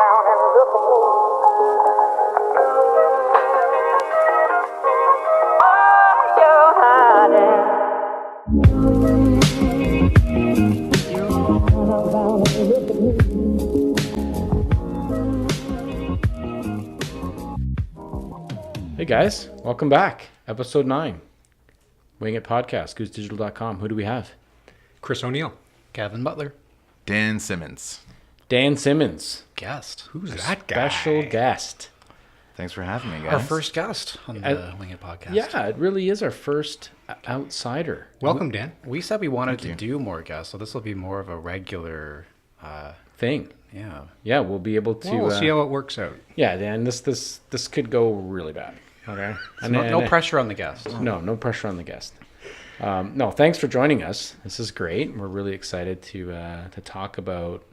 down and look at me. Oh, you're hiding. You down and look at me. Hey guys, welcome back. Episode 9. Wing It Podcast, GooseDigital.com. Who do we have? Chris O'Neill. Kevin Butler. Dan Simmons. Dan Simmons. Guest. Who's that guy? Special guest. Thanks for having me, guys. Our first guest on the Wing It Podcast. Yeah, it really is our first outsider. Welcome, Dan. We said we wanted to do more guests, so this will be more of a regular Thing. yeah. Yeah, we'll be able to... Well, we'll see how it works out. Yeah, Dan, this could go really bad. Okay? So no pressure on the guest. No pressure on the guest. No, thanks for joining us. This is great. We're really excited to talk about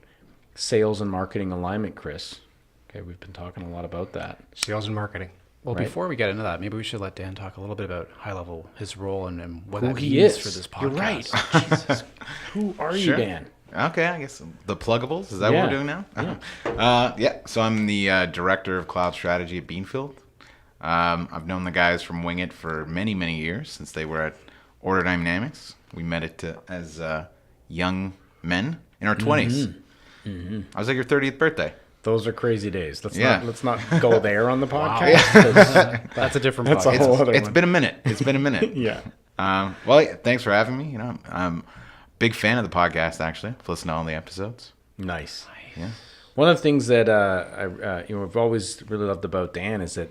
sales and marketing alignment, Chris. Okay, we've been talking a lot about that. Sales and marketing. Well, Right. before we get into that, maybe we should let Dan talk a little bit about high level, his role and what Who that he means is. for this podcast. You're right. Jesus. Who are you, Sure. Dan? Okay, I guess the pluggables. Is that Yeah. what we're doing now? Yeah. So I'm the director of cloud strategy at Beanfield. I've known the guys from Wing It for many, many years, since they were at Order Dynamics. We met as young men in our 20s. I was like your 30th birthday. Those are crazy days. Let's Yeah. not go there on the podcast. 'Cause That's a different That's a podcast. whole other It's one. been a minute. It's been a minute. Yeah. Well, yeah, thanks for having me. You know, I'm a big fan of the podcast, actually. I've listened to all the episodes. Nice. Yeah. One of the things that I've always really loved about Dan is that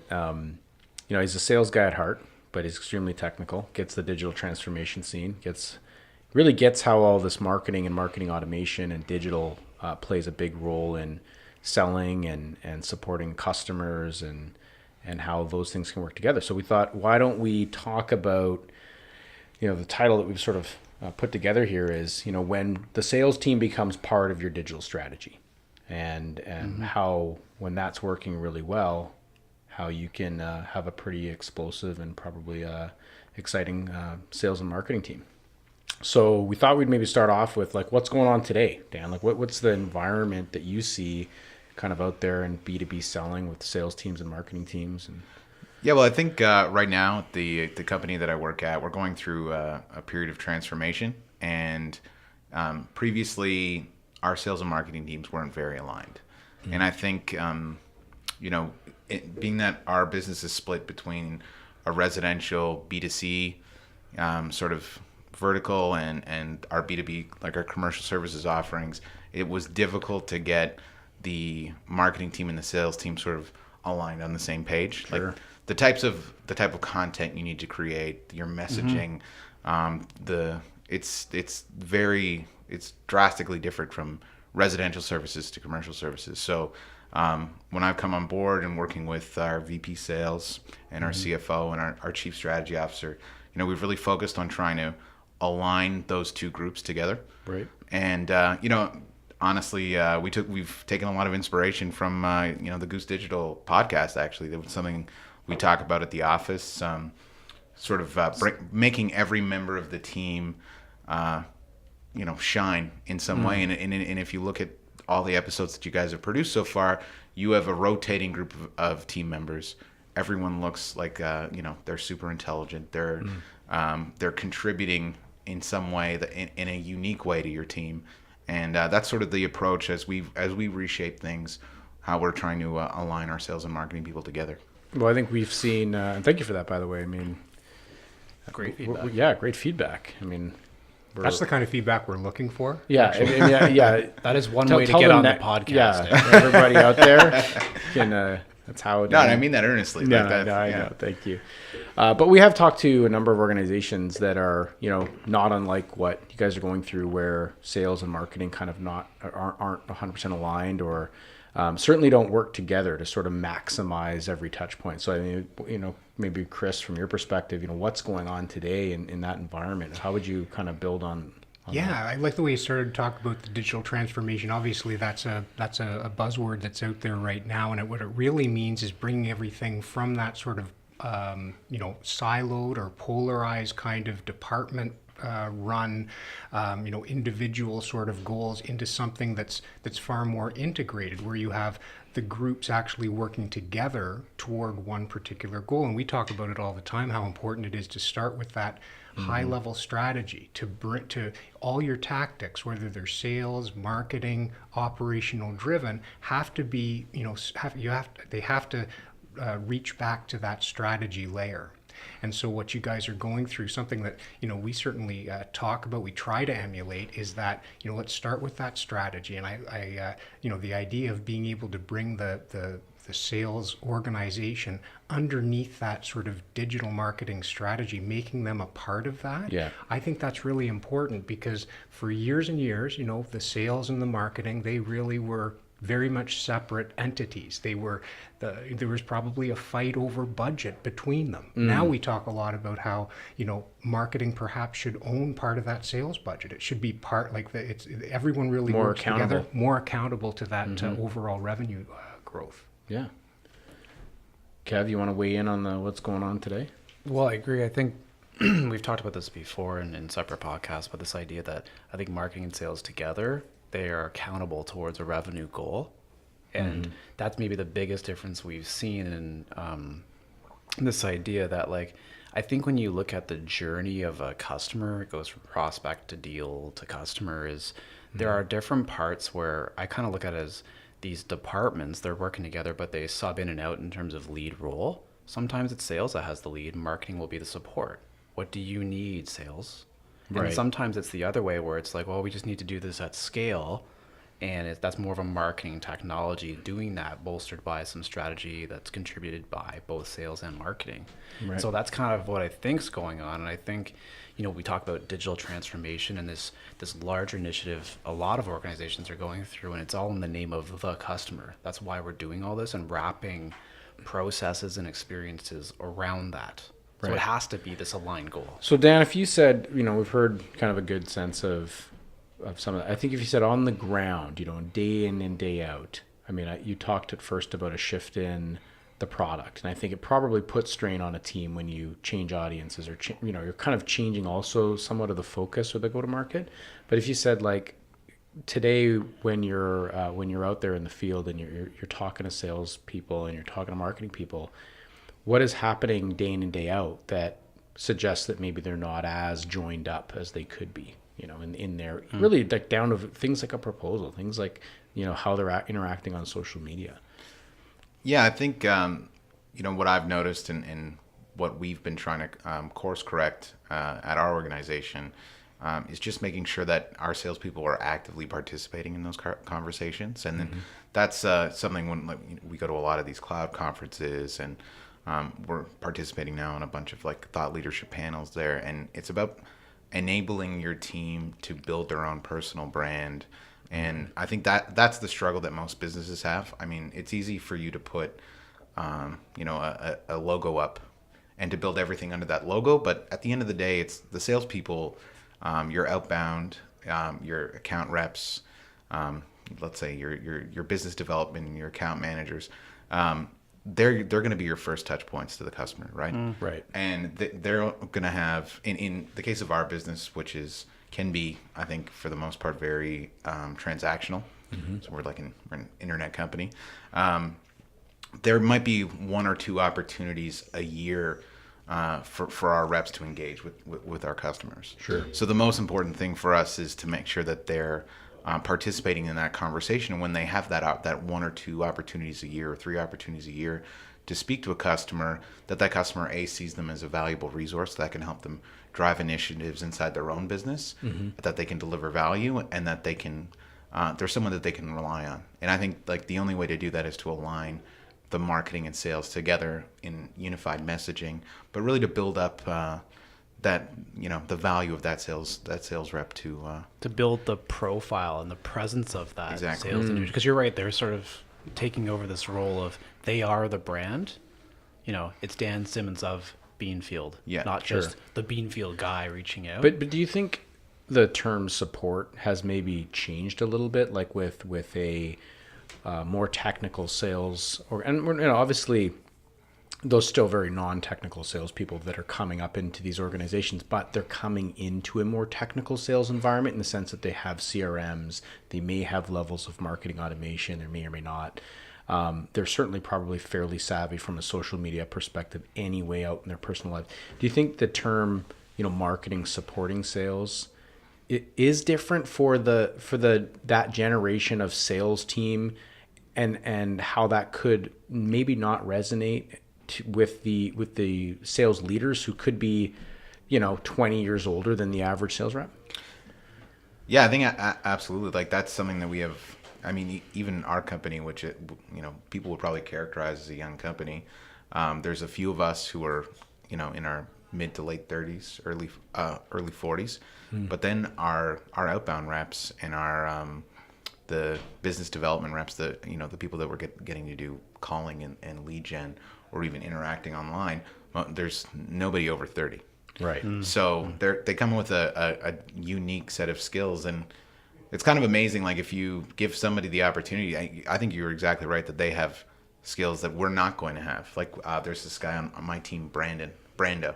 he's a sales guy at heart, but he's extremely technical. Gets the digital transformation scene. Really gets how all this marketing and marketing automation and digital plays a big role in selling and supporting customers and how those things can work together. So we thought, why don't we talk about the title that we've sort of put together here is when the sales team becomes part of your digital strategy. And how, when that's working really well, how you can have a pretty explosive and probably exciting sales and marketing team. So we thought we'd maybe start off with what's going on today, Dan? What's the environment that you see kind of out there in B2B selling with sales teams and marketing teams? And Yeah, well, I think right now the company that I work at, we're going through a period of transformation, and previously our sales and marketing teams weren't very aligned. Mm-hmm. And I think, being that our business is split between a residential B2C sort of vertical and our B2B, like our commercial services offerings, it was difficult to get the marketing team and the sales team sort of aligned on the same page. Sure. Like the type of content you need to create, your messaging, it's drastically different from residential services to commercial services. So when I've come on board and working with our VP sales and our CFO and our chief strategy officer, we've really focused on trying to align those two groups together. Right. And honestly, we've taken a lot of inspiration from the Goose Digital podcast. Actually, that was something we talk about at the office. Making every member of the team, shine in some way. And if you look at all the episodes that you guys have produced so far, you have a rotating group of team members. Everyone looks like they're super intelligent. They're contributing in some way in a unique way to your team. And that's sort of the approach as we reshape things, how we're trying to align our sales and marketing people together. Well, I think we've seen, and thank you for that, by the way. I mean, Great feedback. Yeah, great feedback. I mean, That's the kind of feedback we're looking for. yeah, yeah. That is one Tell- way to tell get them on that- the podcast. Yeah, everybody out there can. That's how it. No, and I mean that earnestly. No, Like that, no, I yeah. know. Thank you. But we have talked to a number of organizations that are, not unlike what you guys are going through, where sales and marketing kind of aren't 100% aligned, or certainly don't work together to sort of maximize every touch point. So I mean, maybe Chris, from your perspective, what's going on today in that environment? How would you kind of build on Yeah, I like the way you started to talk about the digital transformation. Obviously, that's a buzzword that's out there right now, and what it really means is bringing everything from that sort of siloed or polarized kind of department run, individual sort of goals into something that's far more integrated, where you have the groups actually working together toward one particular goal. And we talk about it all the time, how important it is to start with that high level strategy, to bring to all your tactics, whether they're sales, marketing, operational driven, have to be, they have to reach back to that strategy layer. And so what you guys are going through, something that, we certainly talk about, we try to emulate, is that, let's start with that strategy. And I the idea of being able to bring the sales organization underneath that sort of digital marketing strategy, making them a part of that. Yeah. I think that's really important, because for years and years, the sales and the marketing, they really were very much separate entities. There was probably a fight over budget between them. Now we talk a lot about how, marketing perhaps should own part of that sales budget. It should be part, everyone really more works accountable. together, more accountable to that overall revenue growth. Yeah. Kev, you want to weigh in on what's going on today? Well, I agree. I think we've talked about this before in separate podcasts, but this idea that I think marketing and sales together, they are accountable towards a revenue goal. And that's maybe the biggest difference we've seen in this idea that, I think when you look at the journey of a customer, it goes from prospect to deal to customer, there are different parts where I kind of look at it as these departments, they're working together, but they sub in and out in terms of lead role. Sometimes it's sales that has the lead, marketing will be the support. What do you need, sales? Right. And sometimes it's the other way, where it's we just need to do this at scale. And that's more of a marketing technology doing that, bolstered by some strategy that's contributed by both sales and marketing. Right. So that's kind of what I think's going on. And I think, we talk about digital transformation and this larger initiative a lot of organizations are going through, and it's all in the name of the customer. That's why we're doing all this and wrapping processes and experiences around that. So it has to be this aligned goal. So Dan, if you said, we've heard kind of a good sense of some of that. I think if you said on the ground, day in and day out, you talked at first about a shift in the product. And I think it probably puts strain on a team when you change audiences, or, you're kind of changing also somewhat of the focus or the go-to-market. But if you said today, when you're out there in the field and you're talking to salespeople and you're talking to marketing people, what is happening day in and day out that suggests that maybe they're not as joined up as they could be, in their really down to things like a proposal, things like, how they're interacting on social media. Yeah, I think, what I've noticed and what we've been trying to course correct at our organization is just making sure that our salespeople are actively participating in those conversations. And then that's something when we go to a lot of these cloud conferences, and we're participating now in a bunch of thought leadership panels there. And it's about enabling your team to build their own personal brand. And I think that's the struggle that most businesses have. It's easy for you to put, a logo up and to build everything under that logo. But at the end of the day, it's the salespeople, your outbound, your account reps, let's say your business development and your account managers. They're going to be your first touch points to the customer, right? Right. And they're going to have, in the case of our business, which can be, I think, for the most part, very transactional. So we're an internet company. There might be one or two opportunities a year for our reps to engage with our customers. Sure. So the most important thing for us is to make sure that they're participating in that conversation. And when they have that one or two opportunities a year or three opportunities a year to speak to a customer, that customer sees them as a valuable resource that can help them drive initiatives inside their own business, that they can deliver value, and that they can there's someone that they can rely on. And I think the only way to do that is to align the marketing and sales together in unified messaging, but really to build up that the value of that sales rep to build the profile and the presence of that exactly. sales individual. Because you're right, they're sort of taking over this role of they are the brand. It's Dan Simmons of Beanfield, not just the Beanfield guy reaching out. But do you think the term support has maybe changed a little bit, with a more technical sales, and obviously those still very non-technical salespeople that are coming up into these organizations, but they're coming into a more technical sales environment in the sense that they have CRMs, they may have levels of marketing automation, they may or may not. They're certainly probably fairly savvy from a social media perspective anyway out in their personal life. Do you think the term, marketing supporting sales, it is different for that generation of sales team, and how that could maybe not resonate with the sales leaders who could be 20 years older than the average sales rep? Yeah, I think absolutely. Like, that's something that we have. I mean, even our company, which people would probably characterize as a young company, there's a few of us who are in our mid to late 30s, early 40s, but then our outbound reps and our the business development reps, the people that were getting to do calling and lead gen or even interacting online, there's nobody over 30. Right. So they come in with a unique set of skills, and it's kind of amazing. Like, if you give somebody the opportunity, I think you're exactly right that they have skills that we're not going to have. Like, there's this guy on my team, Brando.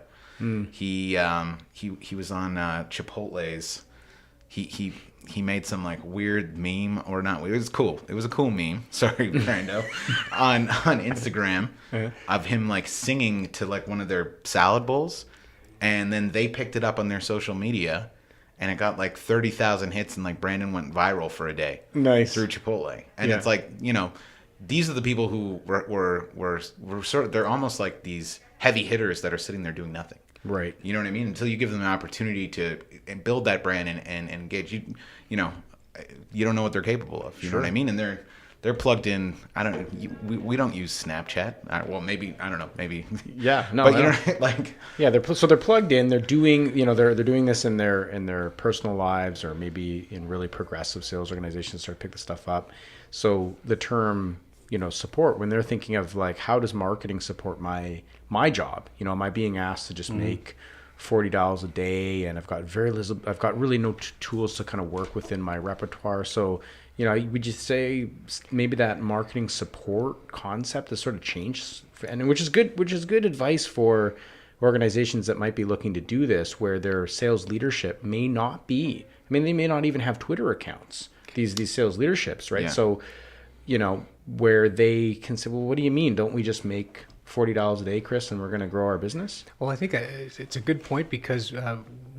He was on Chipotle's. He made some like weird meme, or not. It was cool. It was a cool meme. Sorry, Brando, on Instagram of him like singing to like one of their salad bowls, and then they picked it up on their social media, and it got like 30,000 hits, and like Brandon went viral for a day. Nice. Through Chipotle, and it's like these are the people who were sort of, they're almost like these heavy hitters that are sitting there doing nothing. Right. You know what I mean? Until you give them an opportunity to build that brand and engage, you don't know what they're capable of. You know what I mean? And they're plugged in. We don't use Snapchat. Well, maybe, I don't know. Maybe. Yeah. No. But like. Yeah. They're plugged in. They're doing they're doing this in their personal lives, or maybe in really progressive sales organizations start to pick the stuff up. So the term support, when they're thinking of like, how does marketing support my job? Am I being asked to just make $40 a day, and I've got really no tools to kind of work within my repertoire. So, would you say maybe that marketing support concept has sort of changed, and which is good advice for organizations that might be looking to do this, where their sales leadership may not be, they may not even have Twitter accounts, these sales leaderships, right? Yeah. So, where they can say, well, what do you mean? Don't we just make $40 a day, Chris, and we're going to grow our business? Well, I think it's a good point, because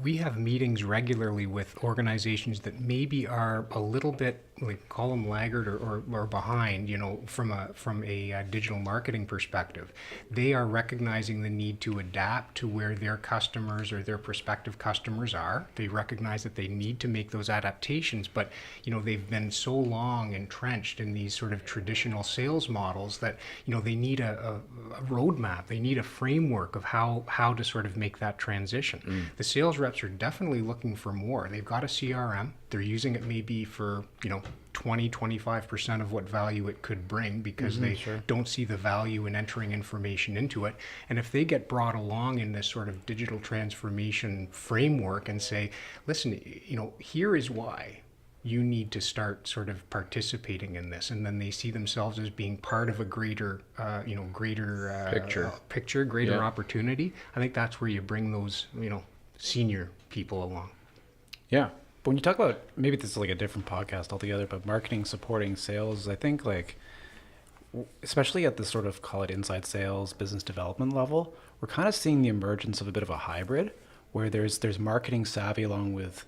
we have meetings regularly with organizations that maybe are a little bit, like, call them laggard or behind, from a digital marketing perspective. They are recognizing the need to adapt to where their customers or their prospective customers are. They recognize that they need to make those adaptations, but they've been so long entrenched in these sort of traditional sales models that they need a roadmap. They need a framework of how to sort of make that transition. The sales reps are definitely looking for more. They've got a CRM. They're using it maybe for 20-25% of what value it could bring, because they don't see the value in entering information into it. And if they get brought along in this sort of digital transformation framework and say, listen, here is why you need to start sort of participating in this, and then they see themselves as being part of a greater picture, greater opportunity. I think that's where you bring those senior people along. Yeah. But when you talk about, maybe this is like a different podcast altogether, but marketing supporting sales, I think, like, especially at the sort of, call it inside sales, business development level, we're kind of seeing the emergence of a bit of a hybrid, where there's marketing savvy along with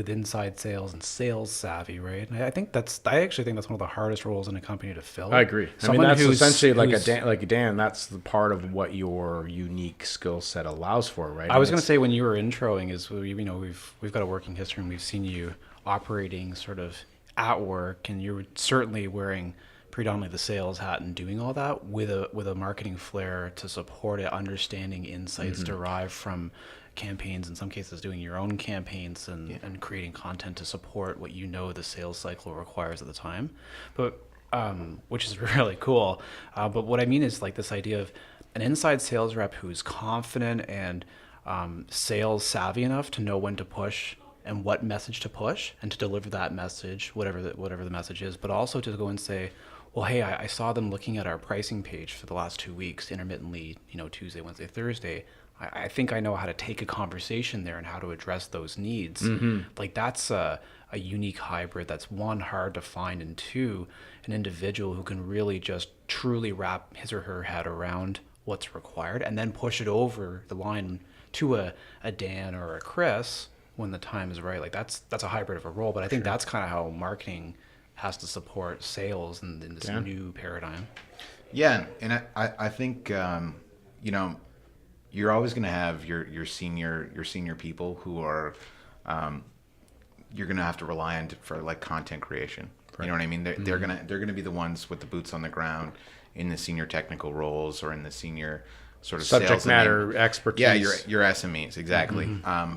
inside sales and sales savvy, right? And I actually think that's one of the hardest roles in a company to fill. I agree. That's essentially like Dan. That's the part of what your unique skill set allows for, right? I was going to say, when you were introing, is we've got a working history, and we've seen you operating sort of at work, and you're certainly wearing predominantly the sales hat and doing all that with a marketing flair to support it, understanding insights derived from campaigns, in some cases doing your own campaigns and creating content to support what the sales cycle requires at the time, but which is really cool. But what I mean is, like, this idea of an inside sales rep who's confident and sales savvy enough to know when to push and what message to push and to deliver that message, whatever the message is, but also to go and say, well, hey, I saw them looking at our pricing page for the last 2 weeks, intermittently, Tuesday, Wednesday, Thursday. I think I know how to take a conversation there and how to address those needs. Like that's a unique hybrid that's, one, hard to find, and two, an individual who can really just truly wrap his or her head around what's required and then push it over the line to a Dan or a Chris when the time is right. Like that's a hybrid of a role, but I think that's kind of how marketing has to support sales in this new paradigm. Yeah, and I think you're always going to have your senior people who are you're going to have to rely on for like content creation. Right. You know what I mean? They're gonna be the ones with the boots on the ground in the senior technical roles or in the senior sort of subject sales matter expertise. Yeah, your SMEs, exactly.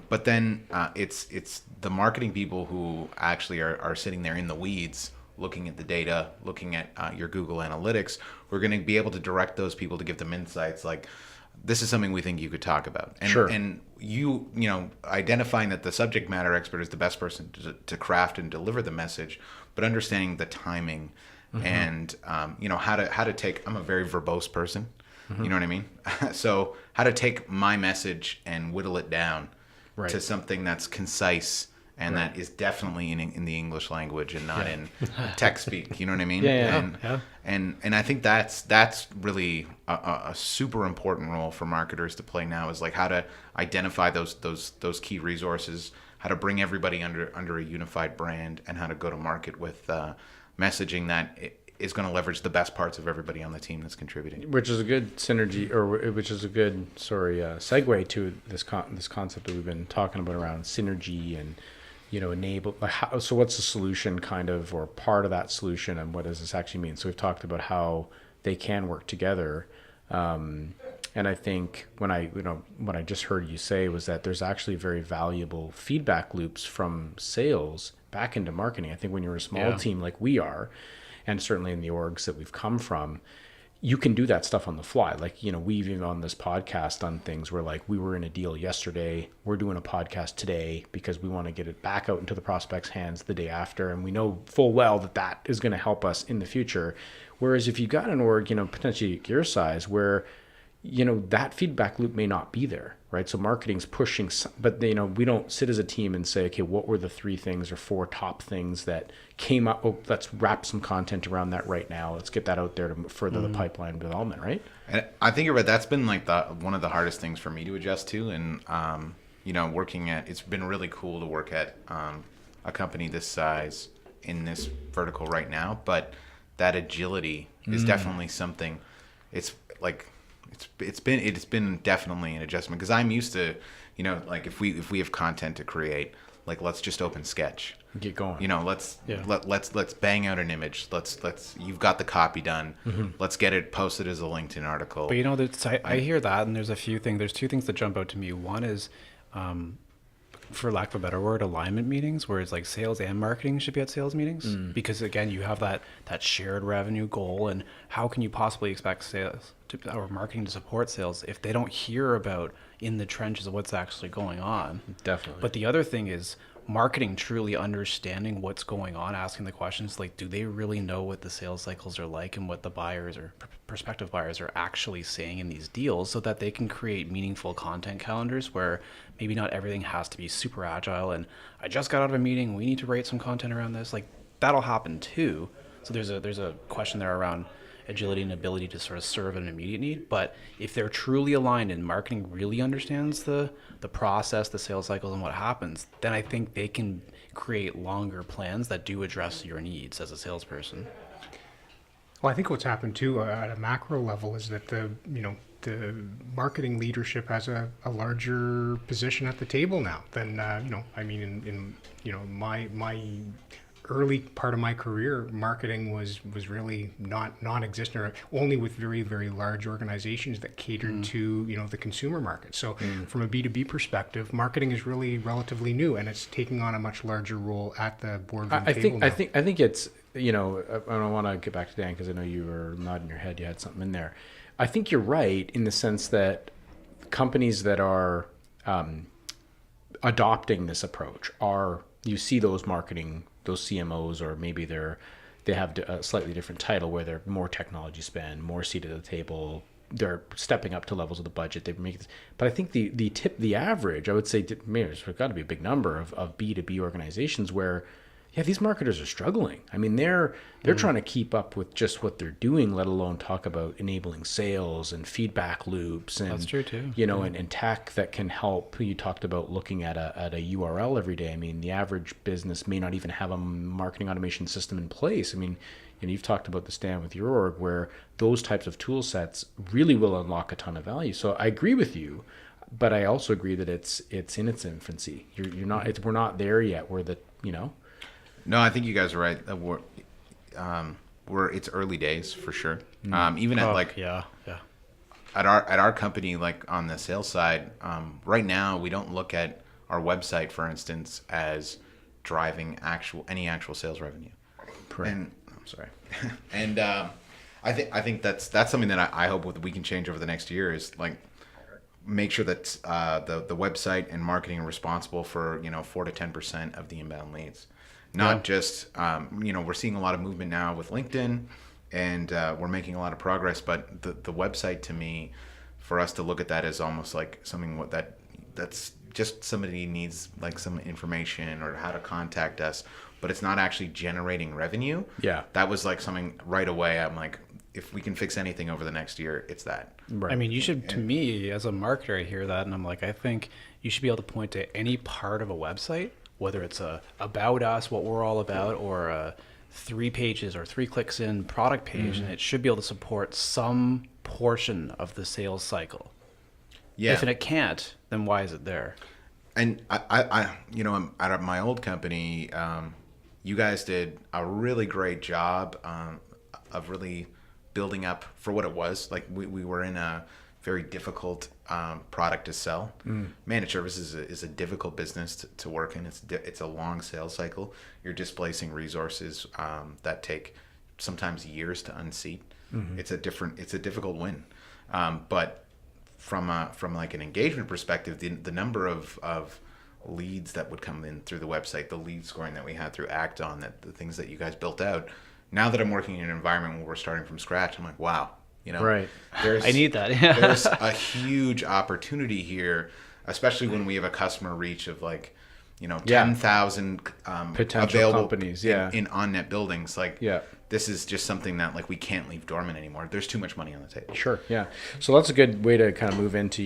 But then it's the marketing people who actually are sitting there in the weeds, looking at the data, looking at your Google Analytics. We're going to be able to direct those people to give them insights like, this is something we think you could talk about. And, and you identifying that the subject matter expert is the best person to craft and deliver the message, but understanding the timing and, how to take, I'm a very verbose person, you know what I mean? So how to take my message and whittle it down to something that's concise and that is definitely in the English language and not in tech speak. You know what I mean? And I think that's really a super important role for marketers to play now, is like how to identify those key resources, how to bring everybody under a unified brand, and how to go to market with messaging that is going to leverage the best parts of everybody on the team that's contributing. Which is a good synergy, or which is a good segue to this concept that we've been talking about around synergy and enable. So what's the solution kind of, or part of that solution, and what does this actually mean? So we've talked about how they can work together, and I think what I just heard you say was that there's actually very valuable feedback loops from sales back into marketing. I think when you're a small team like we are, and certainly in the orgs that we've come from, you can do that stuff on the fly. Like, we've even on this podcast done things where, like, we were in a deal yesterday, we're doing a podcast today because we want to get it back out into the prospect's hands the day after. And we know full well that is going to help us in the future. Whereas if you got an org, potentially your size, where, that feedback loop may not be there, right? So marketing's pushing, but we don't sit as a team and say, okay, what were the 3 things or 4 top things that came up? Oh, let's wrap some content around that right now. Let's get that out there to further the pipeline development, right? And I think you're right. That's been like one of the hardest things for me to adjust to. And, it's been really cool to work at a company this size in this vertical right now. But that agility is definitely something. It's like, it's been definitely an adjustment, because I'm used to, like if we have content to create, like, let's just open Sketch, get going. Let's bang out an image. Let's you've got the copy done. Let's get it posted as a LinkedIn article. But I hear that, and there's a few things. There's 2 things that jump out to me. One is, for lack of a better word, alignment meetings, where it's like sales and marketing should be at sales meetings, because again, you have that shared revenue goal, and how can you possibly expect sales or marketing to support sales if they don't hear about in the trenches of what's actually going on? Definitely. But the other thing is marketing truly understanding what's going on, asking the questions like, do they really know what the sales cycles are like and what the buyers or prospective buyers are actually saying in these deals, so that they can create meaningful content calendars where maybe not everything has to be super agile and I just got out of a meeting, we need to write some content around this. Like, that'll happen too. So there's a question there around agility and ability to sort of serve an immediate need. But if they're truly aligned and marketing really understands the process, the sales cycles, and what happens, then I think they can create longer plans that do address your needs as a salesperson. Well, I think what's happened too at a macro level is that the marketing leadership has a larger position at the table now than in my early part of my career, marketing was really non-existent, or only with very, very large organizations that catered to the consumer market. So from a B2B perspective, marketing is really relatively new, and it's taking on a much larger role at the boardroom table now. I think it's I don't want to get back to Dan because I know you were nodding your head, you had something in there. I think you're right in the sense that companies that are adopting this approach are, you see those CMOs, or maybe they have a slightly different title where they're more technology spend, more seat at the table. They're stepping up to levels of the budget. They make, but I think the average, I would say, there's got to be a big number of B2B organizations where, yeah, these marketers are struggling. I mean, they're trying to keep up with just what they're doing, let alone talk about enabling sales and feedback loops, and That's true too. and tech that can help. You talked about looking at a URL every day. I mean, the average business may not even have a marketing automation system in place. I mean, and you've talked about this, Dan, with your org, where those types of tool sets really will unlock a ton of value. So I agree with you, but I also agree that it's in its infancy. You're not. We're not there yet. We're No, I think you guys are right. It's early days for sure. Even at yeah. at our company, like on the sales side, right now we don't look at our website, for instance, as driving any actual sales revenue. Correct. And I'm sorry. And I think that's something that I hope we can change over the next year, is like make sure that the website and marketing are responsible for 4 to 10% of the inbound leads. Not just, we're seeing a lot of movement now with LinkedIn, and we're making a lot of progress. But the website, to me, for us to look at that as almost like something that's just somebody needs like some information or how to contact us, but it's not actually generating revenue. Yeah. That was like something right away. I'm like, if we can fix anything over the next year, it's that. Right. I mean, you should, to me, as a marketer, I hear that and I'm like, I think you should be able to point to any part of a website, whether it's about us, what we're all about, or a 3 pages or 3 clicks in product page, and it should be able to support some portion of the sales cycle. Yeah. If it can't, then why is it there? And I at my old company, you guys did a really great job of really building up for what it was. Like we were in a very difficult product to sell. Managed services is a difficult business to work in. It's a long sales cycle. You're displacing resources that take sometimes years to unseat. It's a difficult win. But from like an engagement perspective, the number of leads that would come in through the website, the lead scoring that we had through Acton, the things that you guys built out. Now that I'm working in an environment where we're starting from scratch, I'm like, wow. Right. I need that. There's a huge opportunity here, especially when we have a customer reach of 10,000 potential available companies, in on-net buildings. Yeah. This is just something that we can't leave dormant anymore. There's too much money on the table. Sure. Yeah. So that's a good way to kind of move into,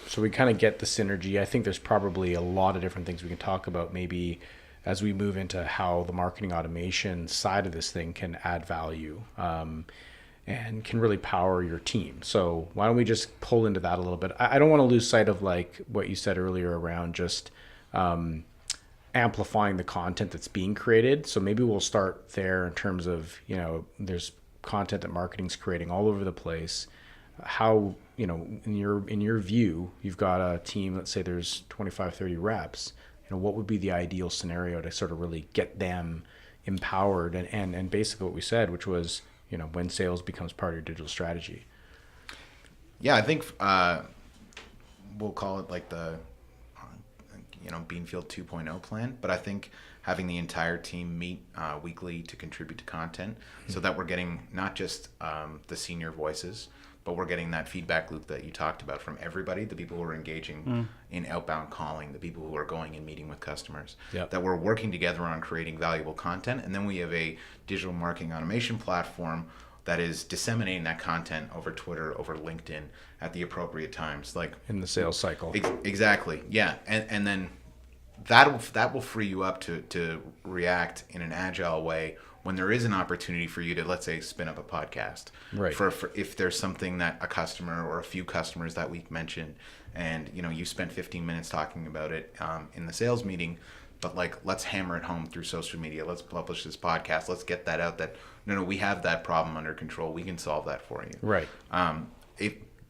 so we kind of get the synergy. I think there's probably a lot of different things we can talk about maybe as we move into how the marketing automation side of this thing can add value. And can really power your team. So why don't we just pull into that a little bit? I don't want to lose sight of what you said earlier around just amplifying the content that's being created. So maybe we'll start there in terms of, there's content that marketing's creating all over the place. How, in your view, you've got a team, let's say there's 25, 30 reps, what would be the ideal scenario to sort of really get them empowered and basically what we said, which was, when sales becomes part of your digital strategy. Yeah, I think we'll call it like the Beanfield 2.0 plan, but I think having the entire team meet weekly to contribute to content so that we're getting not just the senior voices, but we're getting that feedback loop that you talked about from everybody, the people who are engaging in outbound calling, the people who are going and meeting with customers, that we're working together on creating valuable content. And then we have a digital marketing automation platform that is disseminating that content over Twitter, over LinkedIn at the appropriate times. Like in the sales cycle. Exactly. Yeah. And then that will free you up to react in an agile way when there is an opportunity for you to, let's say, spin up a podcast. Right. For if there's something that a customer or a few customers that week mentioned, and you spent 15 minutes talking about it in the sales meeting, but let's hammer it home through social media. Let's publish this podcast. Let's get that out. That no, we have that problem under control. We can solve that for you. Right.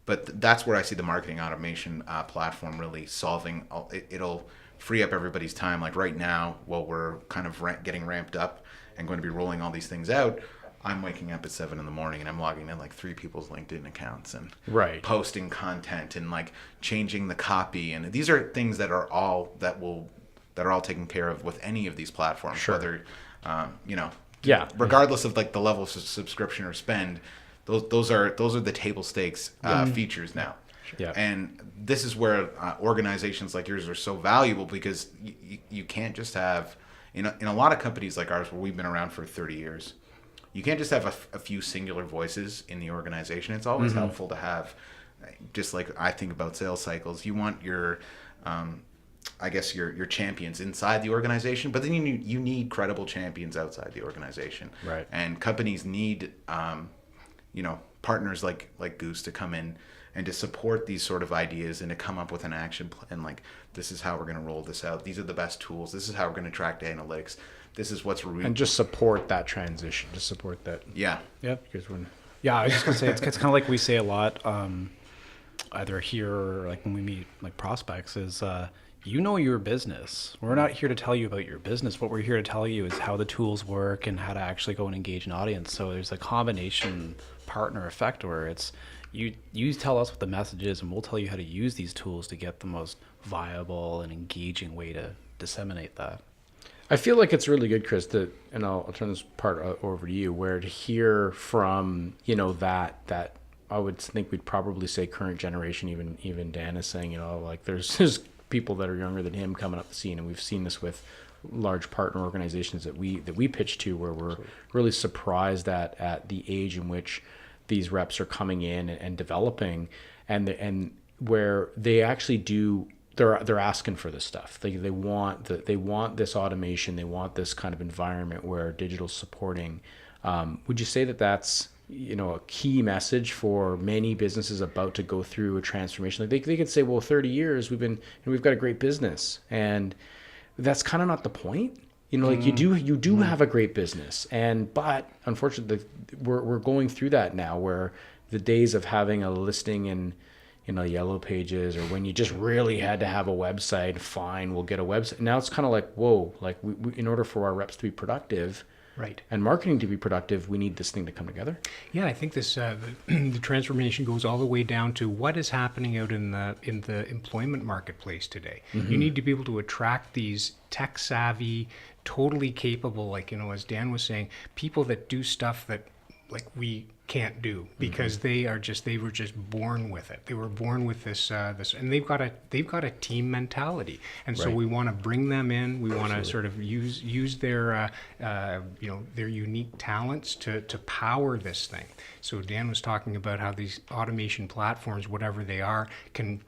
But that's where I see the marketing automation platform really solving. It'll free up everybody's time. Like right now, while we're kind of getting ramped up and going to be rolling all these things out, I'm waking up at 7 in the morning and I'm logging in like 3 people's LinkedIn accounts and Right. posting content and like changing the copy. And these are things that are all taken care of with any of these platforms, Sure. whether, you know, Yeah. regardless of like the level of subscription or spend, those are the table stakes features now. Yeah. And this is where organizations like yours are so valuable, because you can't just have, in a lot of companies like ours where we've been around for 30 years, you can't just have a few singular voices in the organization. It's always helpful to have, just like I think about sales cycles, you want your, I guess your champions inside the organization, but then you need credible champions outside the organization. Right. And companies need, partners like Goose to come in and to support these sort of ideas and to come up with an action plan. Like, this is how we're going to roll this out. These are the best tools. This is how we're going to track the analytics. This is what's really, And just support that transition. Just support that. yeah. Yeah. Because when Yeah, I was just gonna say it's kind of like we say a lot, either here or like when we meet like prospects, is you know your business. We're not here to tell you about your business. What we're here to tell you is how the tools work and how to actually go and engage an audience. So there's a combination partner effect where it's you tell us what the message is, and we'll tell you how to use these tools to get the most viable and engaging way to disseminate that. I feel like it's really good, Chris, and I'll turn this part over to you, where to hear from, that I would think we'd probably say current generation, even Dan is saying, like there's people that are younger than him coming up the scene, and we've seen this with large partner organizations that we pitch to, where we're really surprised at the age in which these reps are coming in and developing, and where they actually do. They're asking for this stuff. They want this automation. They want this kind of environment where digital's supporting. Would you say that that's a key message for many businesses about to go through a transformation? Like they could say, well, 30 years we've got a great business, and that's kind of not the point. Like you do have a great business, but unfortunately we're going through that now, where the days of having a listing in Yellow Pages, or when you just really had to have a website, fine, we'll get a website. Now it's kind of like, whoa, like we in order for our reps to be productive, Right. and marketing to be productive, we need this thing to come together. Yeah, I think this the transformation goes all the way down to what is happening out in the employment marketplace today. You need to be able to attract these tech savvy, totally capable, like as Dan was saying, people that do stuff that like we can't do, because they were just born with it. They were born with this, and they've got a team mentality, and so Right. we want to bring them in. We want to sort of use their their unique talents to power this thing. So Dan was talking about how these automation platforms, whatever they are, can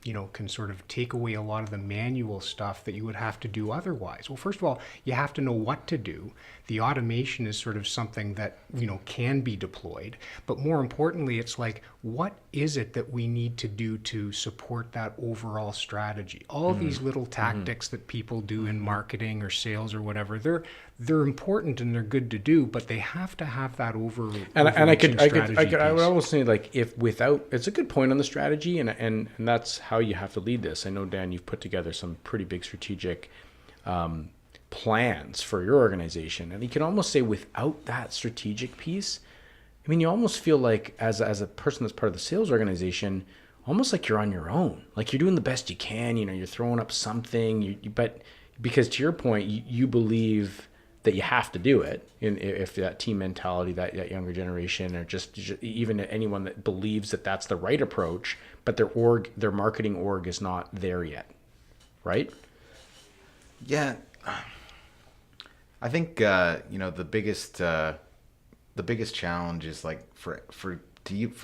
sort of take away a lot of the manual stuff that you would have to do otherwise. Well, first of all, you have to know what to do. The automation is sort of something that can be deployed, but more importantly, it's like, what is it that we need to do to support that overall strategy? All these little tactics that people do in marketing or sales or whatever, they're important and they're good to do, but they have to have that And I would piece. almost say, like, it's a good point on the strategy, and that's how you have to lead this. I know, Dan, you've put together some pretty big strategic plans for your organization, and you can almost say without that strategic piece, I mean, you almost feel like as a person that's part of the sales organization, almost like you're on your own. Like you're doing the best you can. You're throwing up something. But because to your point, you believe that you have to do it. If that team mentality, that younger generation, or just even anyone that believes that that's the right approach, but their marketing org is not there yet, right? Yeah, I think the biggest challenge is like for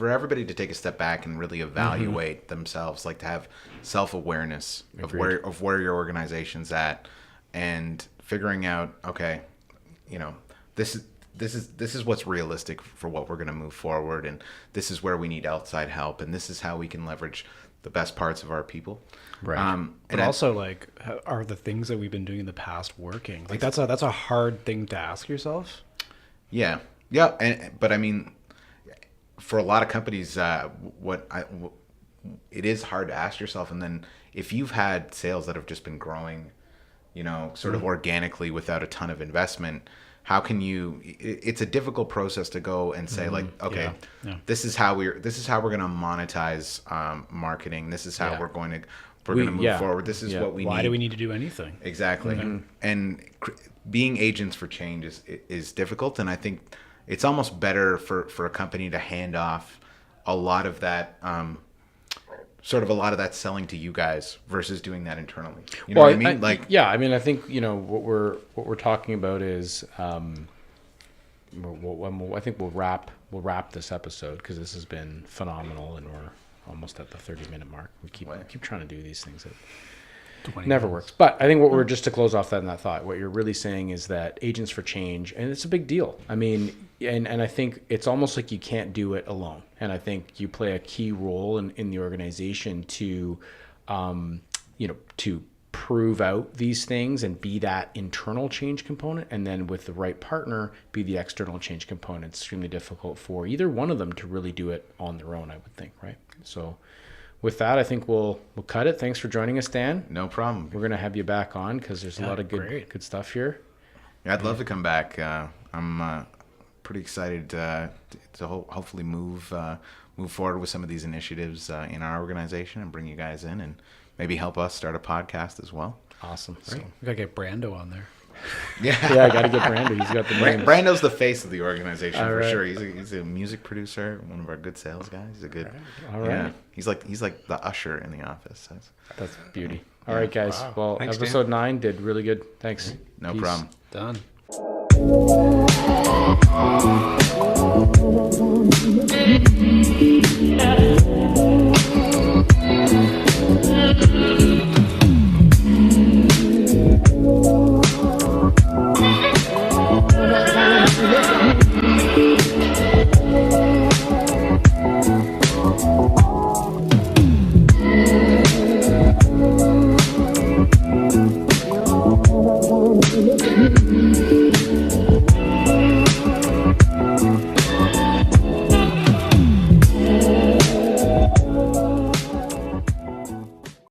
everybody to take a step back and really evaluate themselves, like to have self-awareness of where your organization's at, and figuring out, okay, this is what's realistic for what we're going to move forward, and this is where we need outside help, and this is how we can leverage the best parts of our people. Right. But also, like, are the things that we've been doing in the past working? Like, that's a hard thing to ask yourself. Yeah. But I mean, for a lot of companies, it is hard to ask yourself. And then if you've had sales that have just been growing, sort of organically without a ton of investment, how can you? It's a difficult process to go and say like, okay, Yeah. this is how we're going to monetize marketing. This is how Yeah. we're going to move forward. This is what we Why need. do we need to do anything? Exactly. And being agents for change is difficult. And I think it's almost better for a company to hand off a lot of that, sort of a lot of that selling to you guys versus doing that internally. You know what I mean? I think, what we're talking about is, I think we'll wrap this episode because this has been phenomenal and we're almost at the 30-minute mark. We keep trying to do these things. It never works. But I think what we're just to close off that thought, what you're really saying is that agents for change, and it's a big deal. I mean, and I think it's almost like you can't do it alone. And I think you play a key role in the organization to, to prove out these things and be that internal change component. And then with the right partner, be the external change component. It's extremely difficult for either one of them to really do it on their own, I would think, right? So with that, I think we'll cut it. Thanks for joining us, Dan. No problem. We're going to have you back on because there's a lot of good stuff here. Yeah, I'd love to come back. I'm pretty excited to hopefully move forward with some of these initiatives in our organization and bring you guys in and maybe help us start a podcast as well. Awesome. So, we got to get Brando on there. Yeah, I got to get Brando. He's got the names. Brando's the face of the organization for right. sure. He's a music producer, one of our good sales guys. He's a good. All right. Yeah, he's like the usher in the office. That's beauty. All right, guys. Wow. Well, Thanks, episode 9 did really good. Thanks. No Peace. problem. Done. Yeah.